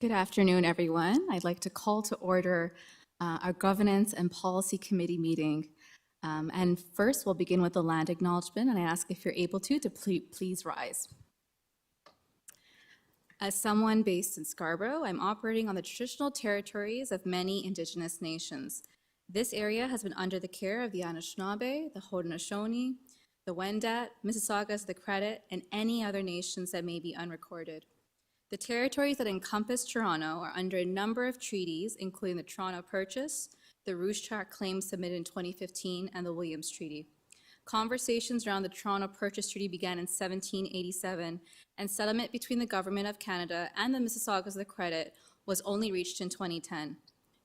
Good afternoon, everyone. I'd like to call to order our Governance and Policy Committee meeting. And first, we'll begin with the land acknowledgement, and I ask if you're able to please rise. As someone based in Scarborough, I'm operating on the traditional territories of many Indigenous nations. This area has been under the care of the Anishinaabe, the Haudenosaunee, the Wendat, Mississaugas, the Credit, and any other nations that may be unrecorded. The territories that encompass Toronto are under a number of treaties, including the Toronto Purchase, the Rouge Tract claim submitted in 2015, and the Williams Treaty. Conversations around the Toronto Purchase Treaty began in 1787, and settlement between the Government of Canada and the Mississaugas of the Credit was only reached in 2010.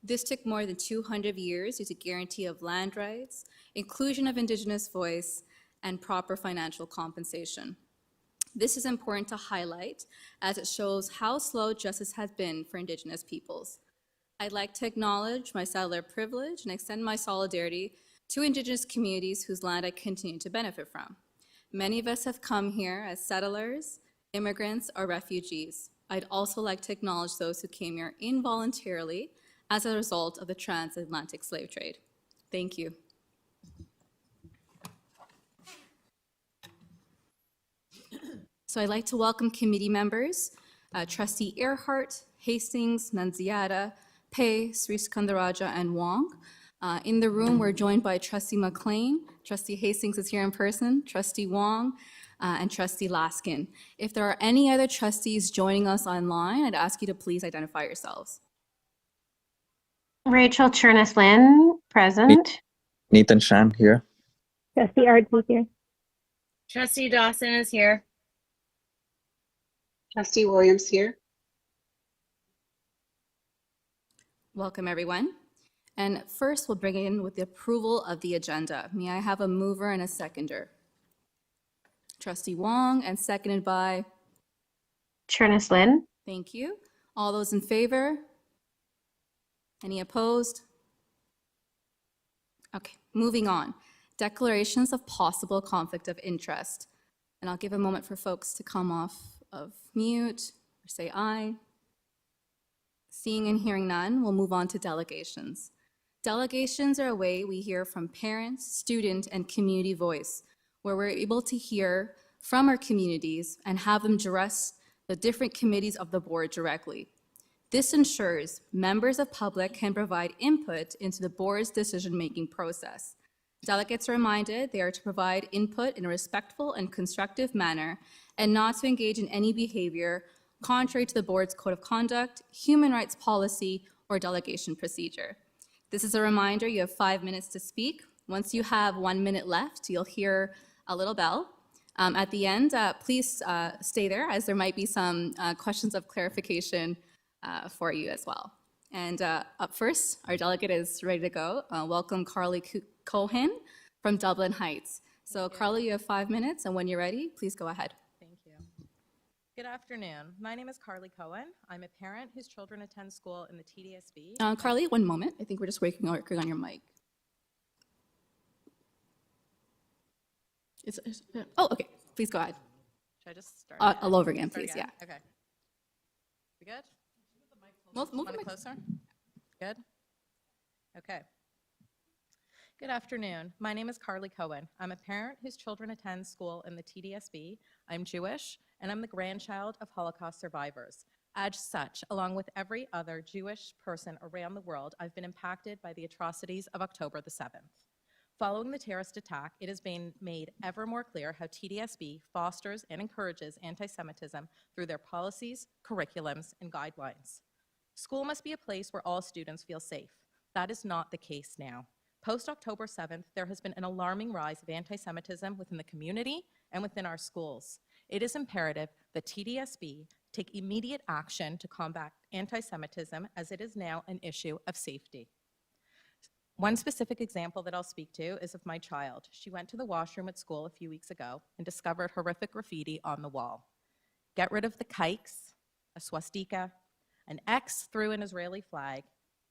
This took more than 200 years due to guarantee of land rights, inclusion of Indigenous voice, and proper financial compensation. This is important to highlight as it shows how slow justice has been for Indigenous peoples. I'd like to acknowledge my settler privilege and extend my solidarity to Indigenous communities whose land I continue to benefit from. Many of us have come here as settlers, immigrants, or refugees. I'd also like to acknowledge those who came here involuntarily as a result of the transatlantic slave trade. Thank you. So I'd like to welcome committee members, Trustee Earhart, Hastings, Nunziata, Pei, Sriskandarajah, and Wong. In the room, we're joined by Trustee McLean. Trustee Hastings is here in person, Trustee Wong, and Trustee Laskin. If there are any other trustees joining us online, I'd ask you to please identify yourselves. Rachel Chernis-Lynn, present. Nathan Shan here. Trustee Ardsley here. Trustee Dawson is here. Trustee Williams here. Welcome, everyone. And first, we'll bring in with the approval of the agenda. May I have a mover and a seconder? Trustee Wong, and seconded by? Chernis-Lynn. Thank you. All those in favor? Any opposed? Okay, moving on. Declarations of possible conflict of interest. And I'll give a moment for folks to come off of mute or say aye. Seeing and hearing none, we'll move on to delegations. Delegations are a way we hear from parents, student, and community voice, where we're able to hear from our communities and have them address the different committees of the board directly. This ensures members of public can provide input into the board's decision-making process. Delegates are reminded they are to provide input in a respectful and constructive manner and not to engage in any behavior contrary to the board's code of conduct, human rights policy, or delegation procedure. This is a reminder you have 5 minutes to speak. Once you have 1 minute left, you'll hear a little bell. At the end, please stay there as there might be some questions of clarification for you as well. And up first, our delegate is ready to go. Welcome Carly Cohen from Dublin Heights. So Carly, you have 5 minutes, and when you're ready, please go ahead. Thank you. Good afternoon. My name is Carly Cohen. I'm a parent whose children attend school in the TDSB. Carly, 1 moment. I think we're just working on your mic. Oh, okay. Please go ahead. Should I just start? All over again, please. Again? Yeah. Okay. We good? Move it closer. Good? Okay. Good afternoon. My name is Carly Cohen. I'm a parent whose children attend school in the TDSB. I'm Jewish, and I'm the grandchild of Holocaust survivors. As such, along with every other Jewish person around the world, I've been impacted by the atrocities of October the 7th. Following the terrorist attack, it has been made ever more clear how TDSB fosters and encourages anti-Semitism through their policies, curriculums, and guidelines. School must be a place where all students feel safe. That is not the case now. Post-October 7th, there has been an alarming rise of anti-Semitism within the community and within our schools. It is imperative that TDSB take immediate action to combat anti-Semitism, as it is now an issue of safety. One specific example that I'll speak to is of my child. She went to the washroom at school a few weeks ago and discovered horrific graffiti on the wall. Get rid of the kikes, a swastika, an X through an Israeli flag,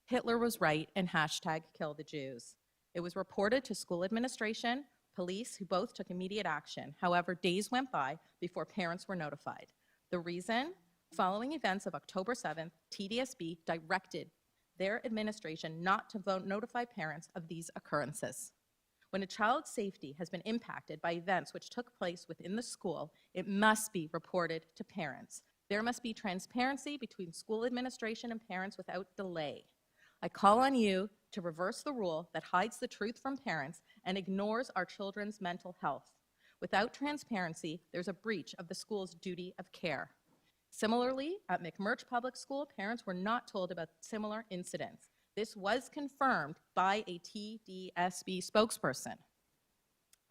Hitler was right, and hashtag kill the Jews. It was reported to school administration, police, who both took immediate action. However, days went by before parents were notified. The reason? Following events of October 7th, TDSB directed their administration not to notify parents of these occurrences. When a child's safety has been impacted by events which took place within the school, it must be reported to parents. There must be transparency between school administration and parents without delay. I call on you to reverse the rule that hides the truth from parents and ignores our children's mental health. Without transparency, there's a breach of the school's duty of care. Similarly, at McMurch Public School, parents were not told about similar incidents. This was confirmed by a TDSB spokesperson.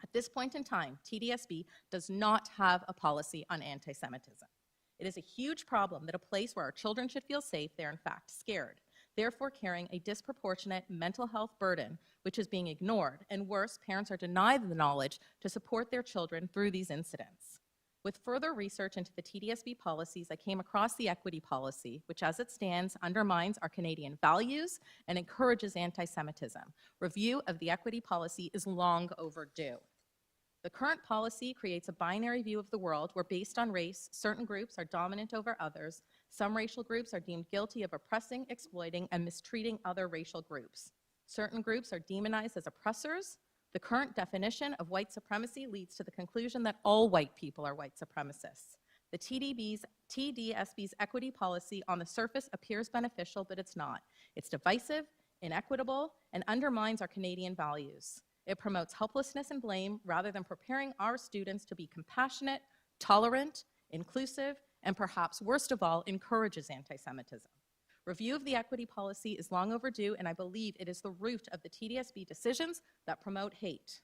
At this point in time, TDSB does not have a policy on anti-Semitism. It is a huge problem that a place where our children should feel safe, they're in fact scared, therefore carrying a disproportionate mental health burden, which is being ignored, and worse, parents are denied the knowledge to support their children through these incidents. With further research into the TDSB policies, I came across the equity policy, which as it stands undermines our Canadian values and encourages anti-Semitism. Review of the equity policy is long overdue. The current policy creates a binary view of the world where, based on race, certain groups are dominant over others. Some racial groups are deemed guilty of oppressing, exploiting, and mistreating other racial groups. Certain groups are demonized as oppressors. The current definition of white supremacy leads to the conclusion that all white people are white supremacists. The TDSB's equity policy on the surface appears beneficial, but it's not. It's divisive, inequitable, and undermines our Canadian values. It promotes helplessness and blame rather than preparing our students to be compassionate, tolerant, inclusive, and perhaps worst of all, encourages anti-Semitism. Review of the equity policy is long overdue, and I believe it is the root of the TDSB decisions that promote hate.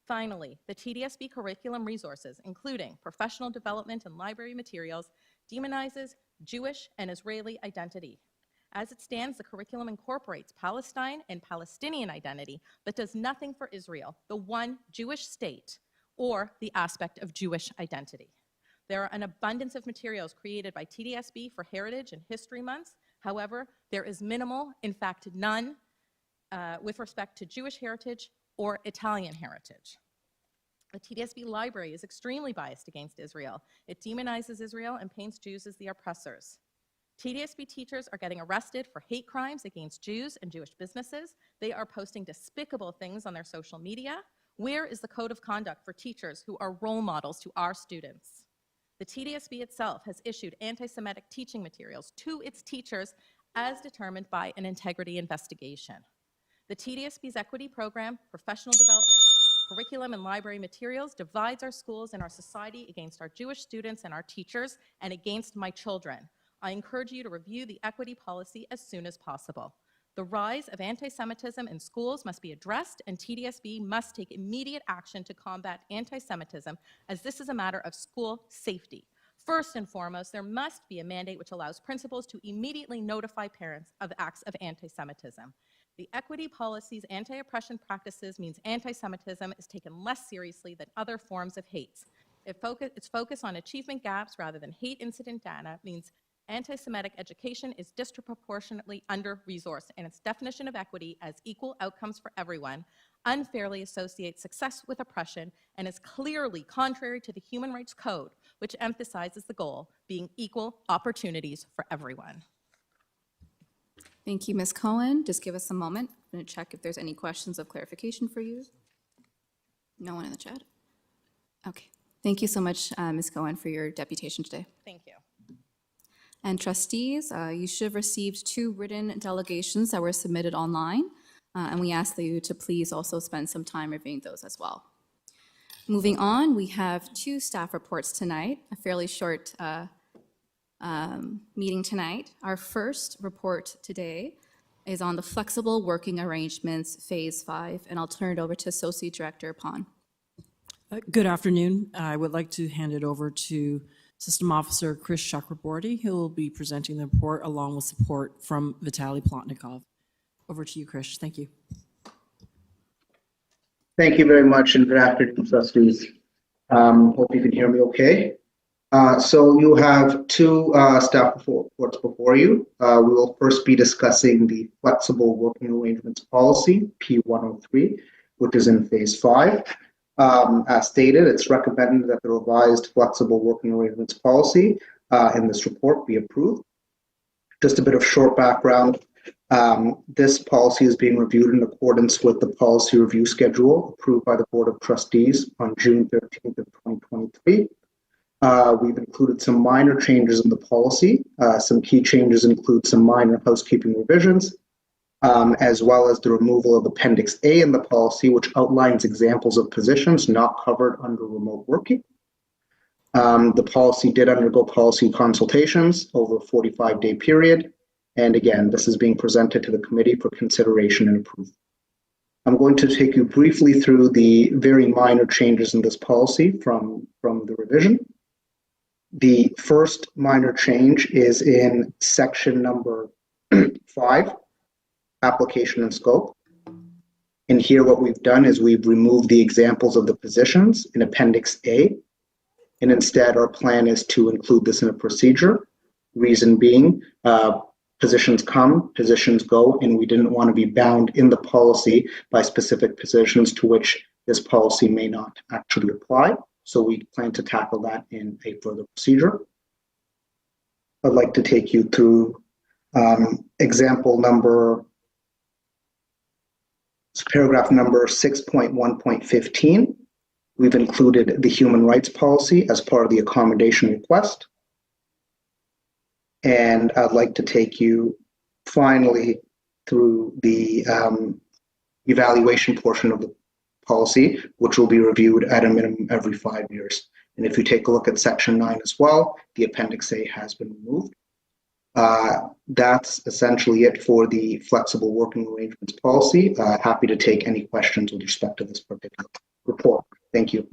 Finally, the TDSB curriculum resources, including professional development and library materials, demonizes Jewish and Israeli identity. As it stands, the curriculum incorporates Palestine and Palestinian identity, but does nothing for Israel, the one Jewish state, or the aspect of Jewish identity. There are an abundance of materials created by TDSB for Heritage and History Months. However, there is minimal, in fact none, with respect to Jewish heritage or Italian heritage. The TDSB library is extremely biased against Israel. It demonizes Israel and paints Jews as the oppressors. TDSB teachers are getting arrested for hate crimes against Jews and Jewish businesses. They are posting despicable things on their social media. Where is the code of conduct for teachers who are role models to our students? The TDSB itself has issued anti-Semitic teaching materials to its teachers as determined by an integrity investigation. The TDSB's equity program, professional development, curriculum, and library materials divides our schools and our society against our Jewish students and our teachers and against my children. I encourage you to review the equity policy as soon as possible. The rise of anti-Semitism in schools must be addressed, and TDSB must take immediate action to combat anti-Semitism, as this is a matter of school safety. First and foremost, there must be a mandate which allows principals to immediately notify parents of acts of anti-Semitism. The equity policy's anti-oppression practices means anti-Semitism is taken less seriously than other forms of hate. Its focus on achievement gaps rather than hate incident data means anti-Semitic education is disproportionately under-resourced, and its definition of equity as equal outcomes for everyone unfairly associates success with oppression and is clearly contrary to the Human Rights Code, which emphasizes the goal being equal opportunities for everyone. Thank you, Ms. Cohen. Just give us a moment. I'm going to check if there's any questions of clarification for you. No one in the chat? Okay. Thank you so much, Ms. Cohen, for your deputation today. Thank you. And trustees, you should have received 2 written delegations that were submitted online, and we ask you to please also spend some time reviewing those as well. Moving on, we have 2 staff reports tonight, a fairly short meeting tonight. Our first report today is on the flexible working arrangements, Phase 5, and I'll turn it over to Associate Director Pon. Good afternoon. I would like to hand it over to System Officer Chris Chakraborty, who will be presenting the report along with support from Vitaly Plotnikov. Over to you, Chris. Thank you. Thank you very much, and good afternoon, trustees. Hope you can hear me okay. So you have 2 staff reports before you. We will first be discussing the Flexible Working Arrangements Policy, P103, which is in Phase 5. As stated, it's recommended that the revised Flexible Working Arrangements Policy in this report be approved. Just a bit of short background. This policy is being reviewed in accordance with the policy review schedule approved by the Board of Trustees on June 13th of 2023. We've included some minor changes in the policy. Some key changes include some minor housekeeping revisions, as well as the removal of Appendix A in the policy, which outlines examples of positions not covered under remote working. The policy did undergo policy consultations over a 45-day period. And again, this is being presented to the committee for consideration and approval. I'm going to take you briefly through the very minor changes in this policy from the revision. The first minor change is in section number 5, application and scope. And here what we've done is we've removed the examples of the positions in Appendix A. And instead, our plan is to include this in a procedure. Reason being, positions come, positions go, and we didn't want to be bound in the policy by specific positions to which this policy may not actually apply. So we plan to tackle that in a further procedure. I'd like to take you through example number, paragraph number 6.1.15. We've included the human rights policy as part of the accommodation request. And I'd like to take you finally through the evaluation portion of the policy, which will be reviewed at a minimum every 5 years. And if you take a look at section 9 as well, the Appendix A has been removed. That's essentially it for the flexible working arrangements policy. Happy to take any questions with respect to this particular report. Thank you.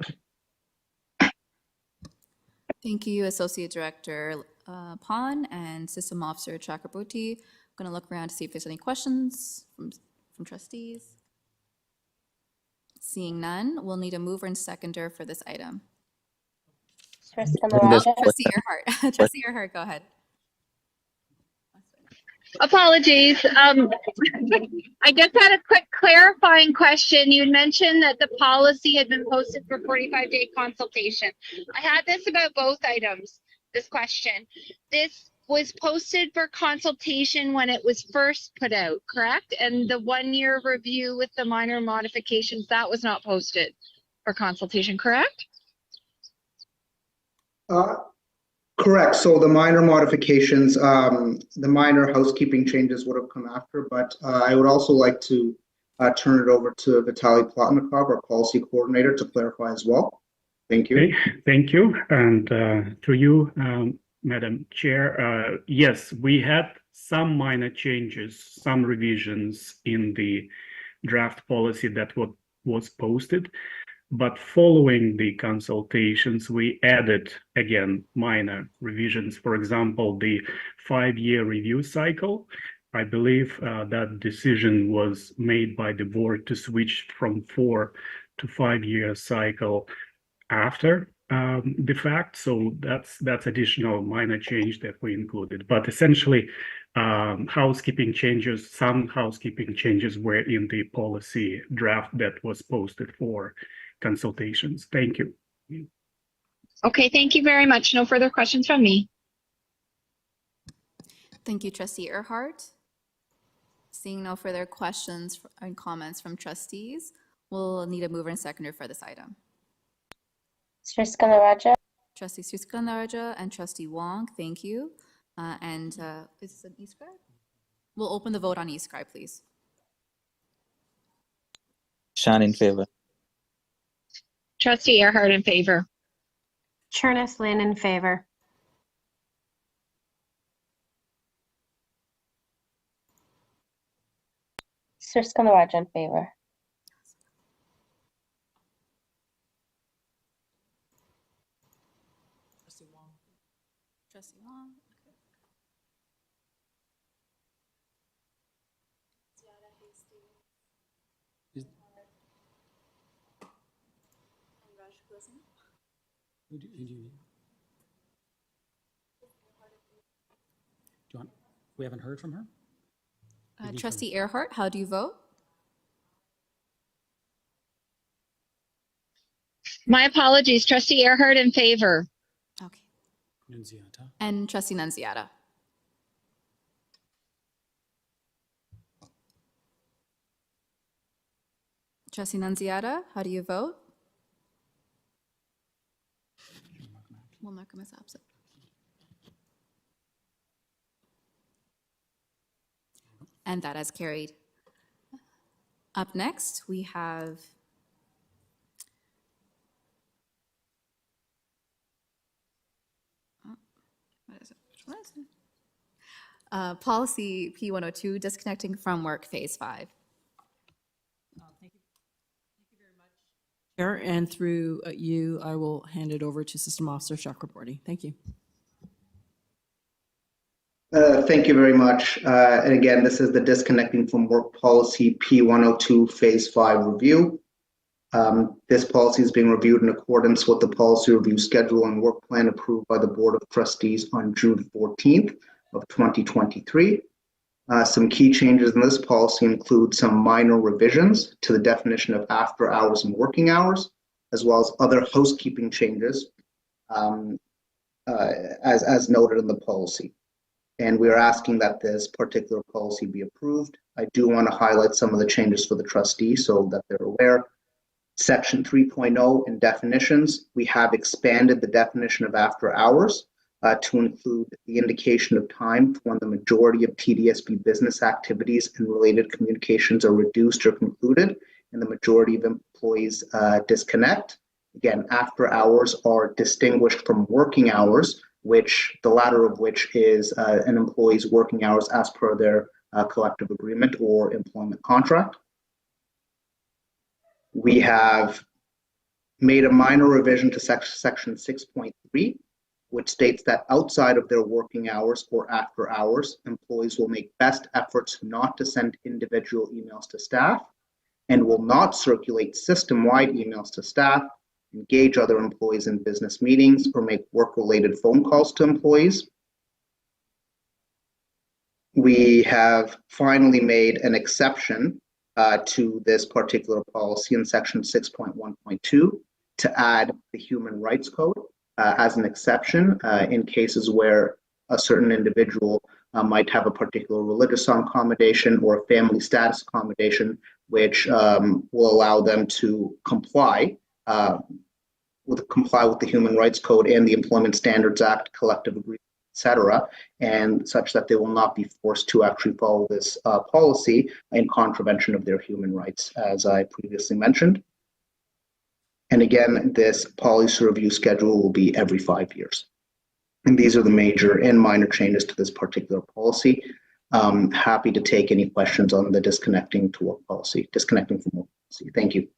Thank you, Associate Director Pon and System Officer Chakraborty. I'm going to look around to see if there's any questions from trustees. Seeing none, we'll need a mover and seconder for this item. Trustee Trustee Camaraja. Earhart. Trustee Earhart, go ahead. Apologies. I just had a quick clarifying question. You mentioned that the policy had been posted for 45-day consultation. I had this about both items, this question. This was posted for consultation when it was first put out, correct? And the 1-year review with the minor modifications, that was not posted for consultation, correct? Correct. So the minor modifications, the minor housekeeping changes would have come after, but I would also like to turn it over to Vitaly Plotnikov, our policy coordinator, to clarify as well. Thank you. Okay, thank you. And to you, Madam Chair, yes, we had some minor changes, some revisions in the draft policy that was posted. But following the consultations, we added, again, minor revisions. For example, the 5-year review cycle. I believe that decision was made by the board to switch from 4 to 5-year cycle after the fact. So that's additional minor change that we included. But essentially, housekeeping changes, some housekeeping changes were in the policy draft that was posted for consultations. Thank you. Okay, thank you very much. No further questions from me. Thank you, Trustee Earhart. Seeing no further questions and comments from trustees, we'll need a mover and seconder for this item. Trustee Camaraja. Trustee Suskanaraja and Trustee Wong, thank you. Is this an e-scribe? We'll open the vote on e-scribe, please. Sean in favor. Trustee Earhart in favor. Chernis Lynn in favor. Trustee Camaraja in favor. Trustee Wong. Trustee Wong. Okay. Who do you need? We haven't heard from her? Trustee Earhart, how do you vote? My apologies. Trustee Earhart in favor. Okay. Nunziata. and Trustee Nunziata. Trustee Nunziata, how do you vote? We'll mark him as absent. And that has carried. Up next, we have what is it? Which one is it? Policy P102, disconnecting from work, phase 5. Chair, and through you, I will hand it over to System Officer Chakraborty. Thank you. Thank you very much. And again, this is the disconnecting from work policy P102 phase 5 review. This policy is being reviewed in accordance with the policy review schedule and work plan approved by the Board of Trustees on June 14th of 2023. Some key changes in this policy include some minor revisions to the definition of after hours and working hours, as well as other housekeeping changes as noted in the policy. And we are asking that this particular policy be approved. I do want to highlight some of the changes for the trustees so that they're aware. Section 3.0 in definitions, we have expanded the definition of after hours to include the indication of time when the majority of TDSB business activities and related communications are reduced or concluded, and the majority of employees disconnect. Again, after hours are distinguished from working hours, which the latter of which is an employee's working hours as per their collective agreement or employment contract. We have made a minor revision to section 6.3, which states that outside of their working hours or after hours, employees will make best efforts not to send individual emails to staff and will not circulate system-wide emails to staff, engage other employees in business meetings, or make work-related phone calls to employees. We have finally made an exception to this particular policy in section 6.1.2 to add the Human Rights Code as an exception in cases where a certain individual might have a particular religious accommodation or a family status accommodation, which will allow them to comply with the Human Rights Code and the Employment Standards Act, collective agreement, etc., and such that they will not be forced to actually follow this policy in contravention of their human rights, as I previously mentioned. And again, this policy review schedule will be every 5 years. And these are the major and minor changes to this particular policy. Happy to take any questions on the disconnecting from work policy. Thank you.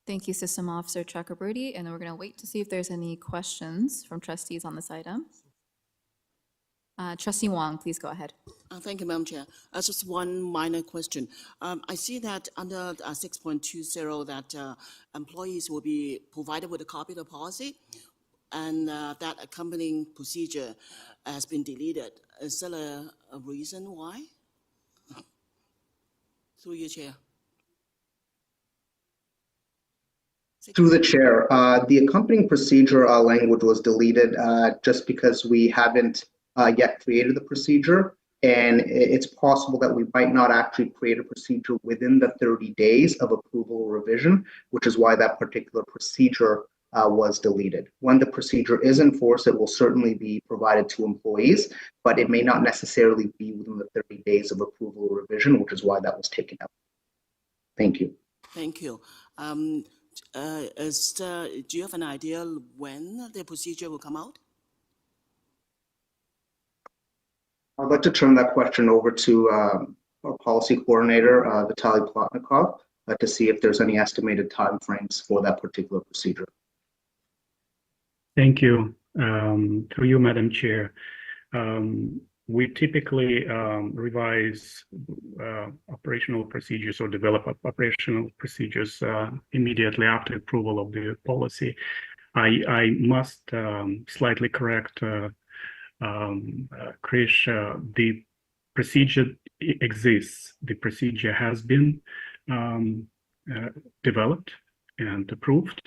Thank you, System Officer Chakraborty, and we're going to wait to see if there's any questions from trustees on this item. Trustee Wong, please go ahead. Thank you, Madam Chair. Just one minor question. I see that under 6.20 that employees will be provided with a copy of the policy, and that accompanying procedure has been deleted. Is there a reason why? Through your chair. Through the chair, the accompanying procedure language was deleted just because we haven't yet created the procedure, and it's possible that we might not actually create a procedure within the 30 days of approval or revision, which is why that particular procedure was deleted. When the procedure is enforced, it will certainly be provided to employees, but it may not necessarily be within the 30 days of approval or revision, which is why that was taken out. Thank you. Thank you. Do you have an idea when the procedure will come out? I'd like to turn that question over to our policy coordinator, Vitaly Plotnikov, to see if there's any estimated timeframes for that particular procedure. Thank you. Through you, Madam Chair. We typically revise operational procedures or develop operational procedures immediately after approval of the policy. I must slightly correct Krish. The procedure exists. The procedure has been developed and approved.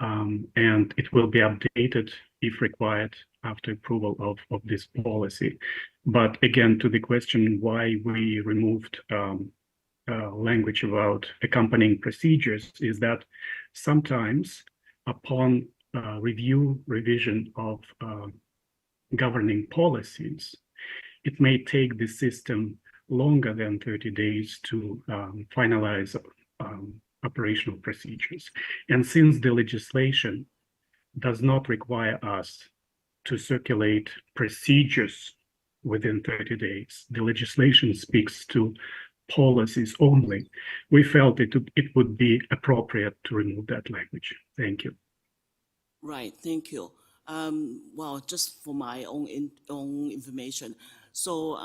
and it will be updated if required after approval of this policy. But again, to the question why we removed language about accompanying procedures is that sometimes upon revision of governing policies, it may take the system longer than 30 days to finalize operational procedures. And since the legislation does not require us to circulate procedures within 30 days, the legislation speaks to policies only. We felt it would be appropriate to remove that language. Thank you. Right, thank you. Well, just for my own information, so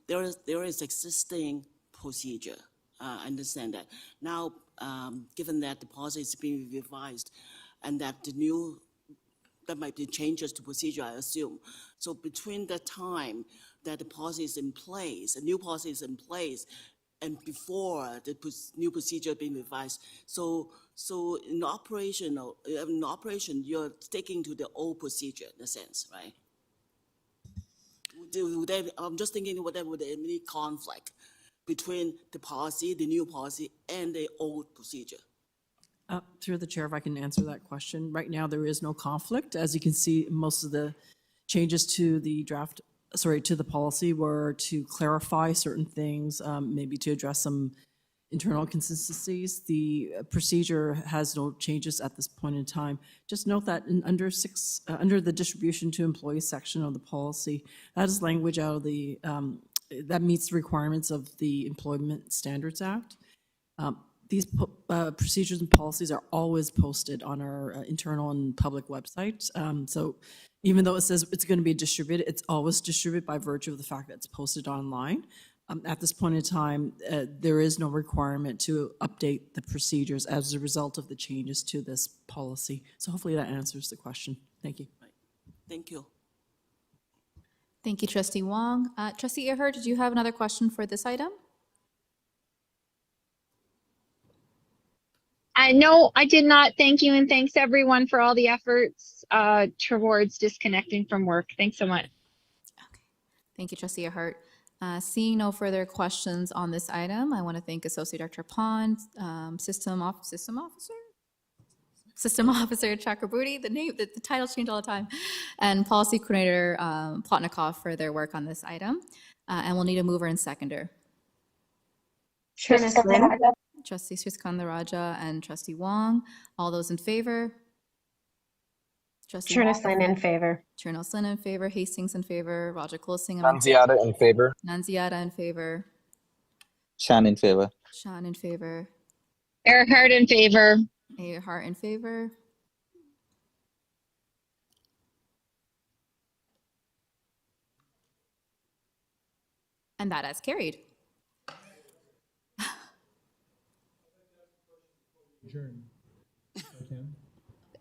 there is existing procedure. I understand that. Now, given that the policy is being revised, and that there might be changes to procedure, I assume. So between the time that the policy is in place, a new policy is in place, and before the new procedure being revised, so in operation, you're sticking to the old procedure in a sense, right? I'm just thinking whether would there be any conflict between the policy, the new policy, and the old procedure. Through the chair, if I can answer that question. Right now, there is no conflict. As you can see, most of the changes to the to the policy were to clarify certain things, maybe to address some internal inconsistencies. The procedure has no changes at this point in time. Just note that under the distribution to employees section of the policy, that is language out of the, that meets the requirements of the Employment Standards Act. These procedures and policies are always posted on our internal and public website. So even though it says it's going to be distributed, it's always distributed by virtue of the fact that it's posted online. At this point in time, there is no requirement to update the procedures as a result of the changes to this policy. So hopefully that answers the question. Thank you. Thank you. Thank you, Trustee Wong. Trustee Earhart, did you have another question for this item? No, I did not. Thank you, and thanks everyone for all the efforts towards disconnecting from work. Thanks so much. Okay. Thank you, Trustee Earhart. Seeing no further questions on this item, I want to thank Associate Director Pond, System Officer Chakraborty, the titles change all the time, and Policy Coordinator Plotnikov for their work on this item. And we'll need a mover and seconder. Trustee Sriskandarajah and Trustee Wong. All those in favor? Trustee Cherneslin in favor. Cherneslin in favor. Hastings in favor. Roger Colsing. Nunziata in favor. Nunziata in favor. Shan in favor. Shan in favor. Earhart in favor. Earhart in favor. And that has carried. Adjourn.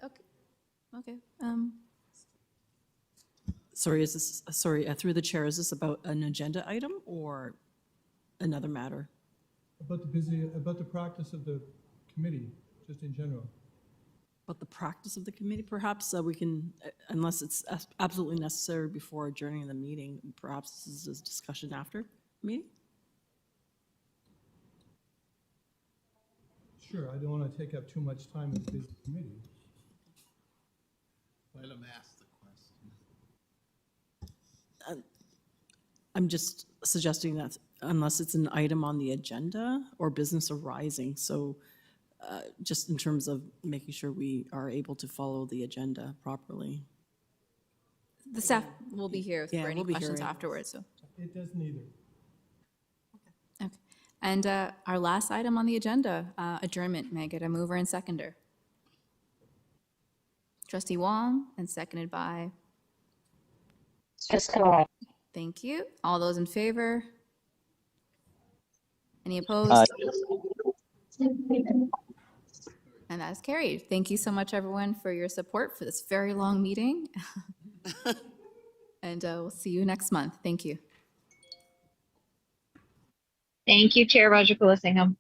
Okay. Okay. Sorry, is this, through the chair, is this about an agenda item or another matter? About the practice of the committee, just in general. About the practice of the committee, perhaps we can, unless it's absolutely necessary before adjourning the meeting, perhaps this is a discussion after the meeting? Sure, I don't want to take up too much time with the busy committee. Let him ask the question. I'm just suggesting that unless it's an item on the agenda or business arising, so just in terms of making sure we are able to follow the agenda properly. The staff will be here for any we'll be questions hearing. afterwards. So. It doesn't either. Okay. And our last item on the agenda, adjournment. May I get a mover and seconder? Trustee Wong, and seconded by? Thank you. All those in favor? Any opposed? And that is carried. Thank you so much, everyone, for your support for this very long meeting. And we'll see you next month. Thank you. Thank you, Chair Roger Colasingham.